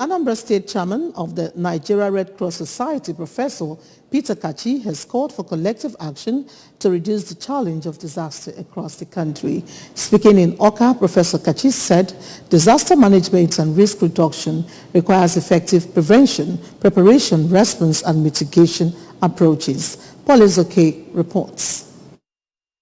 Anambra State Chairman of the Nigeria Red Cross Society, Professor Peter Katchy, has called for collective action to reduce the challenge of disaster across the country. Speaking in Oka, Professor Katchy said disaster management and risk reduction requires effective prevention, preparation, response and mitigation approaches. Paul Ezoke reports.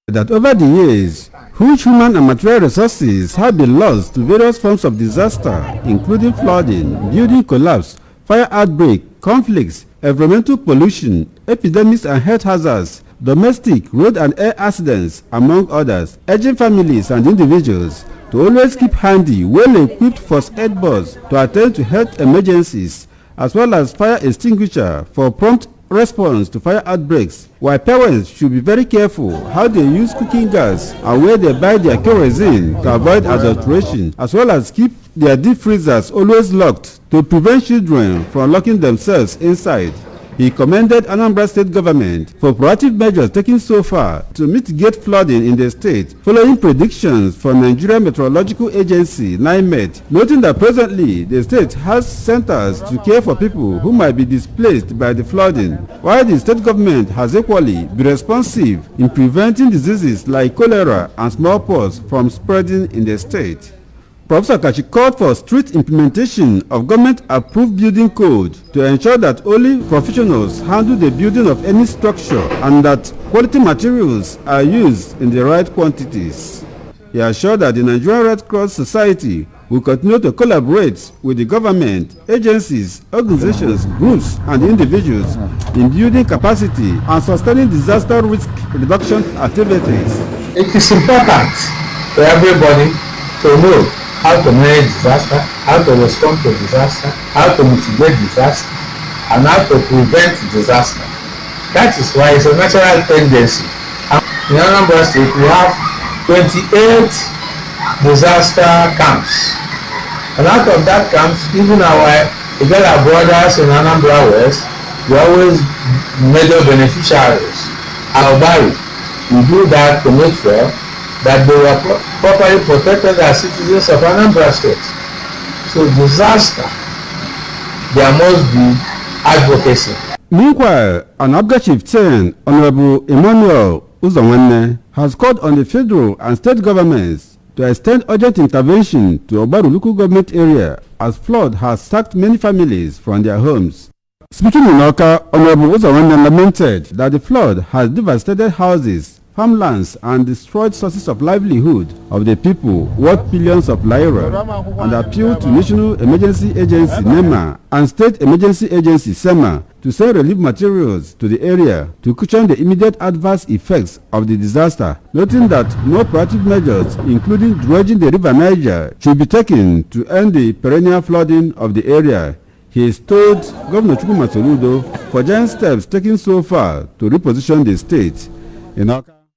That over the years, huge human and material resources have been lost to various forms of disaster, including flooding, building collapse, fire outbreak, conflicts, environmental pollution, epidemics and health hazards, domestic, road and air accidents, among others, urging families and individuals to always keep handy, well-equipped first aid boats to attend to health emergencies, as well as fire extinguisher for prompt response to fire outbreaks, while parents should be very careful how they use cooking gas and where they buy their kerosene to avoid adulteration, as well as keep their deep freezers always locked to prevent children from locking themselves inside. He commended Anambra State government for proactive measures taken so far to mitigate flooding in the state, following predictions from Nigeria Meteorological Agency (NIMET), noting that presently the state has centers to care for people who might be displaced by the flooding, while the state government has equally been responsive in preventing diseases like cholera and smallpox from spreading in the state. Professor Katchy called for strict implementation of government-approved building code to ensure that only professionals handle the building of any structure and that quality materials are used in the right quantities. He assured that the Nigerian Red Cross Society will continue to collaborate with the government, agencies, organizations, groups, and individuals in building capacity and sustaining disaster risk reduction activities. It is important for everybody to know how to manage disaster, how to respond to disaster, how to mitigate disaster, and how to prevent disaster. That is why it's a natural tendency. In Anambra State, we have 28 disaster camps. And out of that camps, even our brothers in Anambra West, we are always major beneficiaries. Our Bari, we do that to make sure that they were properly protected as citizens of Anambra State. So disaster, there must be advocacy. Meanwhile, an Abga chieftain, Honorable Emmanuel Uzonwanne, has called on the federal and state governments to extend urgent intervention to Obaru local government area as flood has sacked many families from their homes. Speaking in Oka, Honorable Uzonwanne lamented that the flood has devastated houses, farmlands and destroyed sources of livelihood of the people worth billions of naira, and appealed to National Emergency Agency (NEMA) and State Emergency Agency (SEMA) to send relief materials to the area to cushion the immediate adverse effects of the disaster, noting that more proactive measures, including dredging the river Niger, should be taken to end the perennial flooding of the area. He has told Governor Chukwuma Soludo for giant steps taken so far to reposition the state. In